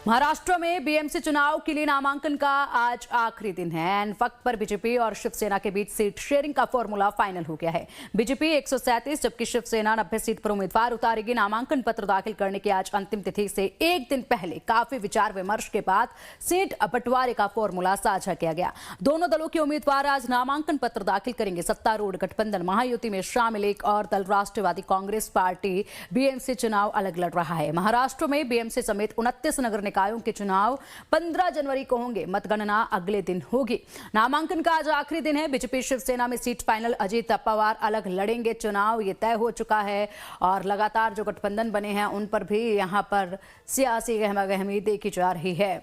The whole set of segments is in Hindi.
महाराष्ट्र में बीएमसी चुनाव के लिए नामांकन का आज आखिरी दिन है। एन वक्त पर बीजेपी और शिवसेना के बीच सीट शेयरिंग का फॉर्मूला फाइनल हो गया है। बीजेपी 137 जबकि शिवसेना 90 सीट पर उम्मीदवार उतारेगी। नामांकन पत्र दाखिल करने की आज अंतिम तिथि से एक दिन पहले काफी विचार विमर्श के बाद सीट बंटवारे का फॉर्मूला साझा किया गया। दोनों दलों के उम्मीदवार आज नामांकन पत्र दाखिल करेंगे। सत्तारूढ़ गठबंधन महायुति में शामिल एक और दल राष्ट्रवादी कांग्रेस पार्टी बीएमसी चुनाव अलग लड़ रहा है। महाराष्ट्र में बीएमसी समेत 29 नगर निकायों के चुनाव 15 जनवरी को होंगे। मतगणना अगले दिन होगी। नामांकन का आज आखिरी दिन है। बीजेपी शिवसेना में सीट फाइनल। अजित पवार अलग लड़ेंगे। चुनाव ये तय हो चुका है और लगातार जो गठबंधन बने हैं उन पर भी यहां पर सियासी गहमागहमी देखी जा रही है।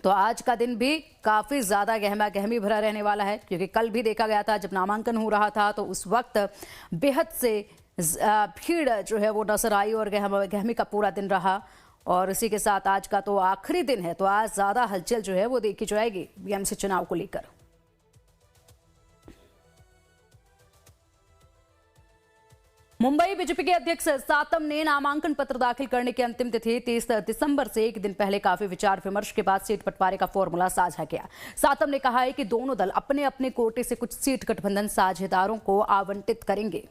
तो आज का दिन भी काफी ज्यादा गहमा-गहमी भरा रहने वाला है, क्योंकि कल भी देखा गया था जब नामांकन हो रहा था तो उस वक्त बेहद से भीड़ जो है वो नजर आई और गहमी का पूरा दिन रहा। और इसी के साथ आज का तो आखिरी दिन है, तो आज ज्यादा हलचल जो है वो देखी जाएगी बीएमसी चुनाव को लेकर। मुंबई बीजेपी के अध्यक्ष सातम ने नामांकन पत्र दाखिल करने की अंतिम तिथि 30 दिसंबर से एक दिन पहले काफी विचार विमर्श के बाद सीट बंटवारे का फॉर्मूला साझा किया। सातम ने कहा है कि दोनों दल अपने अपने कोटे से कुछ सीट गठबंधन साझेदारों को आवंटित करेंगे।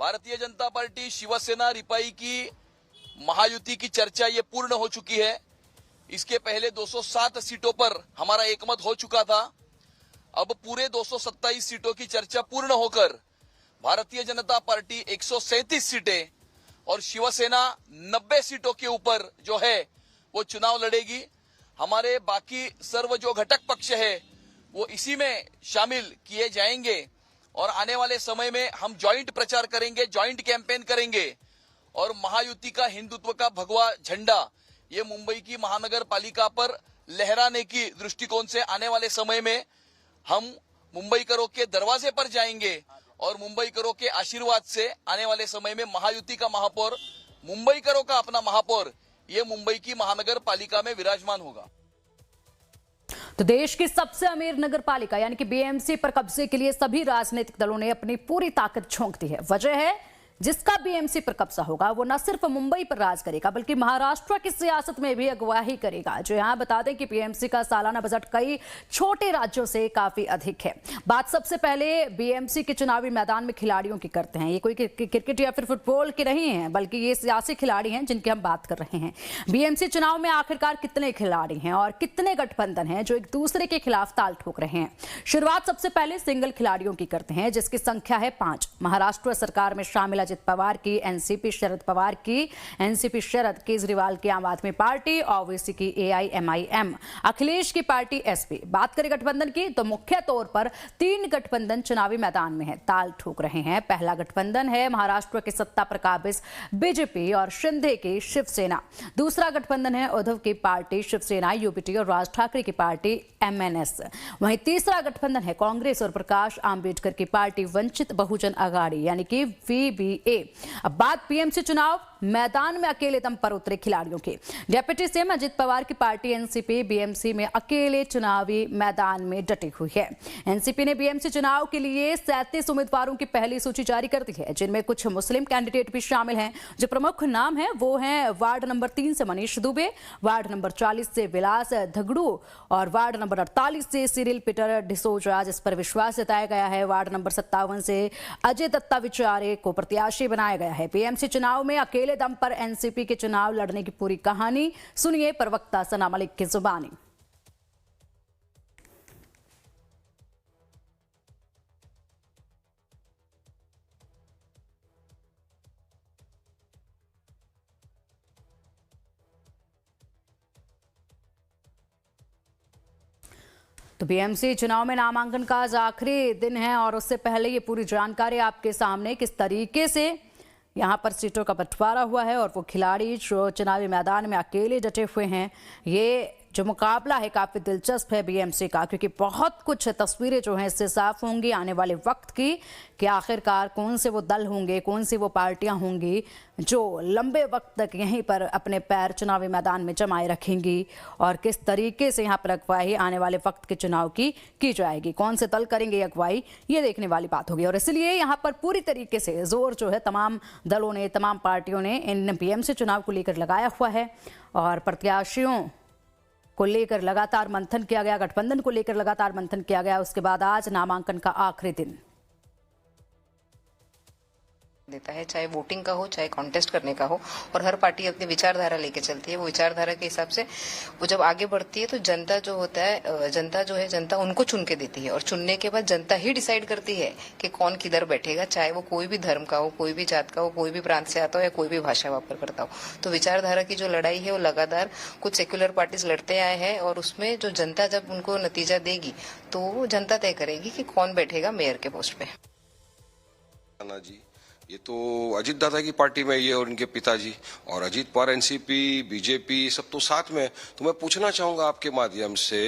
भारतीय जनता पार्टी शिवसेना रिपाई की महायुति की चर्चा ये पूर्ण हो चुकी है। इसके पहले 207 सीटों पर हमारा एकमत हो चुका था। अब पूरे 227 सीटों की चर्चा पूर्ण होकर भारतीय जनता पार्टी 137 सीटें और शिवसेना 90 सीटों के ऊपर जो है वो चुनाव लड़ेगी। हमारे बाकी सर्व जो घटक पक्ष है वो इसी में शामिल किए जाएंगे और आने वाले समय में हम ज्वाइंट प्रचार करेंगे, ज्वाइंट कैंपेन करेंगे और महायुति का हिंदुत्व का भगवा झंडा ये मुंबई की महानगर पालिका पर लहराने की दृष्टिकोण से आने वाले समय में हम मुंबई करों के दरवाजे पर जाएंगे और मुंबई करों के आशीर्वाद से आने वाले समय में महायुति का महापौर, मुंबई करों का अपना महापौर ये मुंबई की महानगर पालिका में विराजमान होगा। तो देश की सबसे अमीर नगर पालिका यानी कि बीएमसी पर कब्जे के लिए सभी राजनीतिक दलों ने अपनी पूरी ताकत झोंक दी है। वजह है जिसका बीएमसी पर कब्जा होगा वो न सिर्फ मुंबई पर राज करेगा बल्कि महाराष्ट्र की सियासत में भी अगुवाही करेगा। जो यहां बता दें कि बीएमसी का सालाना बजट कई छोटे राज्यों से काफी अधिक है। बात सबसे पहले बीएमसी के चुनावी मैदान में खिलाड़ियों की करते हैं। ये कोई क्रिकेट या फिर फुटबॉल के नहीं है बल्कि ये सियासी खिलाड़ी हैं जिनकी हम बात कर रहे हैं। बीएमसी चुनाव में आखिरकार कितने खिलाड़ी हैं और कितने गठबंधन हैं जो एक दूसरे के खिलाफ ताल ठोक रहे हैं। शुरुआत सबसे पहले सिंगल खिलाड़ियों की करते हैं जिसकी संख्या है 5। महाराष्ट्र सरकार में शामिल अजित पवार की एनसीपी, शरद पवार की एनसीपी, शरद केजरीवाल की आम आदमी पार्टी, ओवैसी की एआईएमआईएम, अखिलेश की पार्टी एसपी। बात करें गठबंधन की तो मुख्य तौर पर 3 गठबंधन चुनावी मैदान में है, ताल ठोक रहे हैं। पहला गठबंधन है महाराष्ट्र के सत्ता पर काबिज बीजेपी और शिंदे की शिवसेना। दूसरा गठबंधन है उद्धव की पार्टी शिवसेना, यूपीटी और राज ठाकरे की पार्टी एमएनएस। वहीं तीसरा गठबंधन है कांग्रेस और प्रकाश आंबेडकर की पार्टी वंचित बहुजन अघाड़ी यानी कि वीबीए। अब बात बीएमसी चुनाव मैदान में अकेले दम पर उतरे खिलाड़ियों के। डिप्टी सीएम अजित पवार की पार्टी एनसीपी बीएमसी में अकेले चुनावी मैदान में डटी हुई है। एनसीपी ने बीएमसी चुनाव के लिए 37 उम्मीदवारों की पहली सूची जारी कर दी है जिनमें कुछ मुस्लिम कैंडिडेट भी शामिल हैं। जो प्रमुख नाम है वो हैं वार्ड नंबर 3 से मनीष दुबे, वार्ड नंबर 40 से विलास धगड़ू और वार्ड नंबर 48 से सिरिल पीटर डिसोजा जिस पर विश्वास जताया गया है। वार्ड नंबर 57 से अजय दत्ता विचारे को प्रत्याशी बनाया गया है। बीएमसी चुनाव में अकेले दम पर एनसीपी के चुनाव लड़ने की पूरी कहानी सुनिए प्रवक्ता सना मलिक की जुबानी। तो बीएमसी चुनाव में नामांकन का आज आखिरी दिन है और उससे पहले ये पूरी जानकारी आपके सामने किस तरीके से यहाँ पर सीटों का बंटवारा हुआ है और वो खिलाड़ी जो चुनावी मैदान में अकेले डटे हुए हैं। ये जो मुकाबला है काफी दिलचस्प है बीएमसी का, क्योंकि बहुत कुछ तस्वीरें जो हैं इससे साफ होंगी आने वाले वक्त की कि आखिरकार कौन से वो दल होंगे, कौन सी वो पार्टियां होंगी जो लंबे वक्त तक यहीं पर अपने पैर चुनावी मैदान में जमाए रखेंगी और किस तरीके से यहाँ पर अगुवाई आने वाले वक्त के चुनाव की जाएगी, कौन से दल करेंगे अगुवाई, ये देखने वाली बात होगी। और इसलिए यहाँ पर पूरी तरीके से जोर जो है तमाम दलों ने, तमाम पार्टियों ने इन बीएमसी चुनाव को लेकर लगाया हुआ है और प्रत्याशियों को लेकर लगातार मंथन किया गया, गठबंधन को लेकर लगातार मंथन किया गया। उसके बाद आज नामांकन का आखिरी दिन देता है, चाहे वोटिंग का हो चाहे कॉन्टेस्ट करने का हो, और हर पार्टी अपनी विचारधारा लेके चलती है। वो विचारधारा के हिसाब से वो जब आगे बढ़ती है तो जनता जो होता है, जनता उनको चुन के देती है और चुनने के बाद जनता ही डिसाइड करती है कि कौन किधर बैठेगा, चाहे वो कोई भी धर्म का हो, कोई भी जात का हो, कोई भी प्रांत से आता हो या कोई भी भाषा वापर करता हो। तो विचारधारा की जो लड़ाई है वो लगातार कुछ सेक्युलर पार्टीज लड़ते आए हैं और उसमें जो जनता जब उनको नतीजा देगी तो वो जनता तय करेगी कि कौन बैठेगा मेयर के पोस्ट पे। जी, ये तो अजीत दादा की पार्टी में ये और इनके पिताजी और अजीत पवार एनसीपी बीजेपी सब तो साथ में। तो मैं पूछना चाहूंगा आपके माध्यम से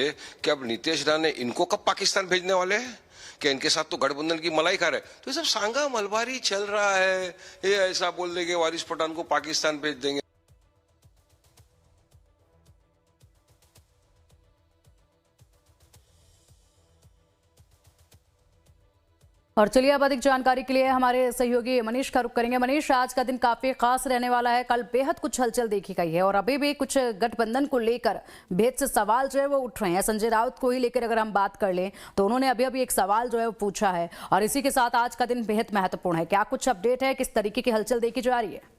कि अब नीतीश राणे इनको कब पाकिस्तान भेजने वाले हैं? कि इनके साथ तो गठबंधन की मलाई खा रहे, तो ये सब सांगा मलबारी चल रहा है। ये ऐसा बोल देंगे वारिस पठान को पाकिस्तान भेज देंगे। और चलिए अब अधिक जानकारी के लिए हमारे सहयोगी मनीष का रुख करेंगे। मनीष, आज का दिन काफी खास रहने वाला है, कल बेहद कुछ हलचल देखी गई है और अभी भी कुछ गठबंधन को लेकर भेद से सवाल जो है वो उठ रहे हैं। संजय राउत को ही लेकर अगर हम बात कर लें तो उन्होंने अभी एक सवाल जो है वो पूछा है और इसी के साथ आज का दिन बेहद महत्वपूर्ण है। क्या कुछ अपडेट है, किस तरीके की हलचल देखी जा रही है?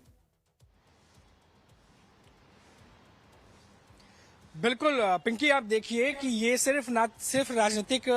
बिल्कुल पिंकी, आप देखिए कि ये ना सिर्फ राजनीतिक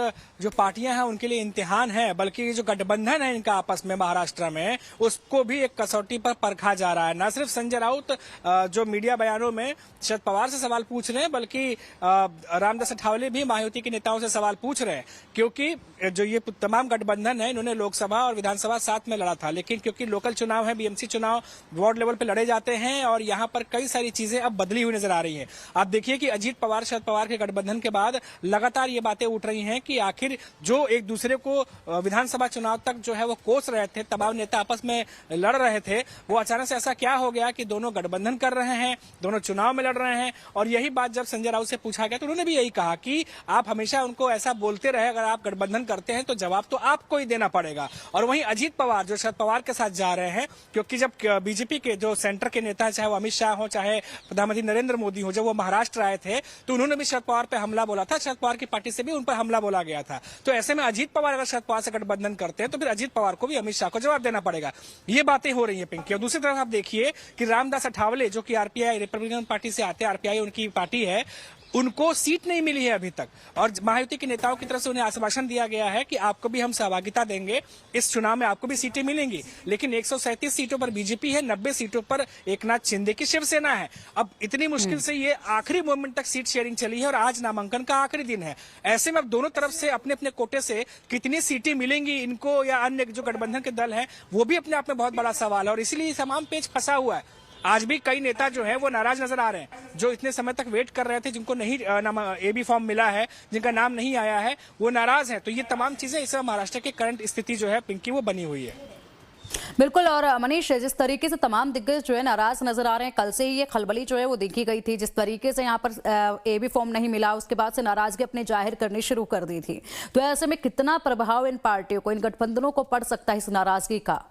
जो पार्टियां हैं उनके लिए इम्तिहान है, बल्कि ये जो गठबंधन है इनका आपस में महाराष्ट्र में, उसको भी एक कसौटी पर परखा जा रहा है। न सिर्फ संजय राउत जो मीडिया बयानों में शरद पवार से सवाल पूछ रहे हैं, बल्कि रामदास अठावले भी महायुति के नेताओं से सवाल पूछ रहे हैं, क्योंकि जो ये तमाम गठबंधन है इन्होंने लोकसभा और विधानसभा साथ में लड़ा था, लेकिन क्योंकि लोकल चुनाव है, बीएमसी चुनाव वार्ड लेवल पे लड़े जाते हैं और यहाँ पर कई सारी चीजें अब बदली हुई नजर आ रही है। आप देखिए कि अजीत पवार शरद पवार के गठबंधन के बाद लगातार ये बातें उठ रही हैं कि आखिर जो एक दूसरे को विधानसभा चुनाव तक जो है वो कोस रहे थे, तमाम नेता आपस में लड़ रहे थे, वो अचानक से ऐसा क्या हो गया कि दोनों गठबंधन कर रहे हैं, दोनों चुनाव में लड़ रहे हैं। और यही बात जब संजय राउत से पूछा गया तो उन्होंने भी यही कहा कि आप हमेशा उनको ऐसा बोलते रहे, अगर आप गठबंधन करते हैं तो जवाब तो आपको ही देना पड़ेगा। और वहीं अजीत पवार जो शरद पवार के साथ जा रहे हैं, क्योंकि जब बीजेपी के जो सेंटर के नेता चाहे वो अमित शाह हो चाहे प्रधानमंत्री नरेंद्र मोदी हो, जब वो महाराष्ट्र आए थे तो उन्होंने भी शरद पवार पे हमला बोला था, शरद पवार की पार्टी से भी उन पर हमला बोला गया था। तो ऐसे में अजीत पवार अगर शरद पवार से गठबंधन करते हैं तो फिर अजीत पवार को भी अमित शाह को जवाब देना पड़ेगा। ये बातें हो रही है पिंकी। और दूसरी तरफ आप देखिए कि रामदास अठावले जो कि आरपीआई रिपब्लिकन पार्टी से आते हैं, आरपीआई उनकी पार्टी है, उनको सीट नहीं मिली है अभी तक और महायुति के नेताओं की तरफ से उन्हें आश्वासन दिया गया है कि आपको भी हम सहभागिता देंगे, इस चुनाव में आपको भी सीटें मिलेंगी। लेकिन 137 सीटों पर बीजेपी है, 90 सीटों पर एकनाथ शिंदे की शिवसेना है। अब इतनी मुश्किल से ये आखिरी मोमेंट तक सीट शेयरिंग चली है और आज नामांकन का आखिरी दिन है। ऐसे में अब दोनों तरफ से अपने अपने कोटे से कितनी सीटें मिलेंगी इनको या अन्य जो गठबंधन के दल है, वो भी अपने आप में बहुत बड़ा सवाल है और इसीलिए तमाम पेच फंसा हुआ है। आज भी कई नेता जो है वो नाराज नजर आ रहे हैं, जो इतने समय तक वेट कर रहे थे, जिनको नहीं एबी फॉर्म मिला है, जिनका नाम नहीं आया है, वो नाराज है। तो ये तमाम चीजें इस महाराष्ट्र की करंट स्थिति जो है पिंकी वो बनी हुई है। बिल्कुल। और मनीष, जिस तरीके से तमाम दिग्गज जो है नाराज नजर आ रहे हैं, कल से ही ये खलबली जो है वो देखी गई थी, जिस तरीके से यहाँ पर एबी फॉर्म नहीं मिला, उसके बाद से नाराजगी अपने जाहिर करनी शुरू कर दी थी। तो ऐसे में कितना प्रभाव इन पार्टियों को, इन गठबंधनों को पड़ सकता है इस नाराजगी का?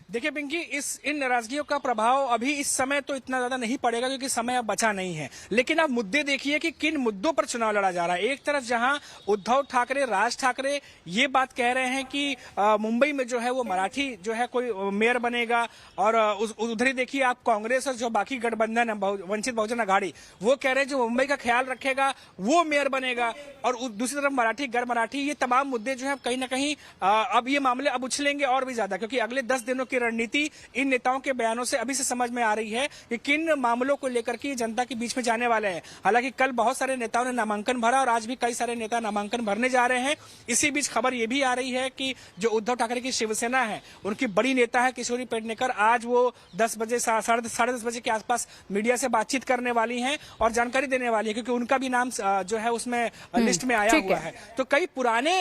देखिए पिंकी, इन नाराजगियों का प्रभाव अभी इस समय तो इतना ज्यादा नहीं पड़ेगा क्योंकि समय अब बचा नहीं है। लेकिन आप मुद्दे देखिए कि किन मुद्दों पर चुनाव लड़ा जा रहा है। एक तरफ जहां उद्धव ठाकरे, राज ठाकरे ये बात कह रहे हैं कि मुंबई में जो है वो मराठी जो है कोई मेयर बनेगा, और उधर ही देखिए आप कांग्रेस और जो बाकी गठबंधन है वंचित बहुजन अघाड़ी, वो कह रहे हैं जो मुंबई का ख्याल रखेगा वो मेयर बनेगा। और दूसरी तरफ मराठी, गैर मराठी, ये तमाम मुद्दे जो है कहीं ना कहीं अब ये मामले अब उछलेंगे और भी ज्यादा, क्योंकि अगले 10 दिनों की रणनीति इन नेताओं के बयानों से अभी से समझ में आ रही है कि किन मामलों को लेकर के जनता के बीच में जाने वाले हैं। हालांकि कल बहुत सारे नेताओं ने नामांकन भरा और आज भी कई सारे नेता नामांकन भरने जा रहे हैं। इसी बीच खबर यह भी आ रही है कि जो उद्धव ठाकरे की शिवसेना है, उनकी बड़ी नेता है किशोरी पेडनेकर, आज वो 10 बजे साढ़े 10 बजे के आसपास मीडिया से बातचीत करने वाली हैं और जानकारी देने वाली है, क्योंकि उनका भी नाम जो है उसमें लिस्ट में आया हुआ है। तो कई पुराने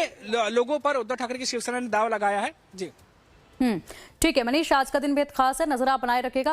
लोगों पर उद्धव ठाकरे की शिवसेना ने दाव लगाया है। जी ठीक है मनीष, आज का दिन बेहद खास है, नजर आप बनाए रखेगा।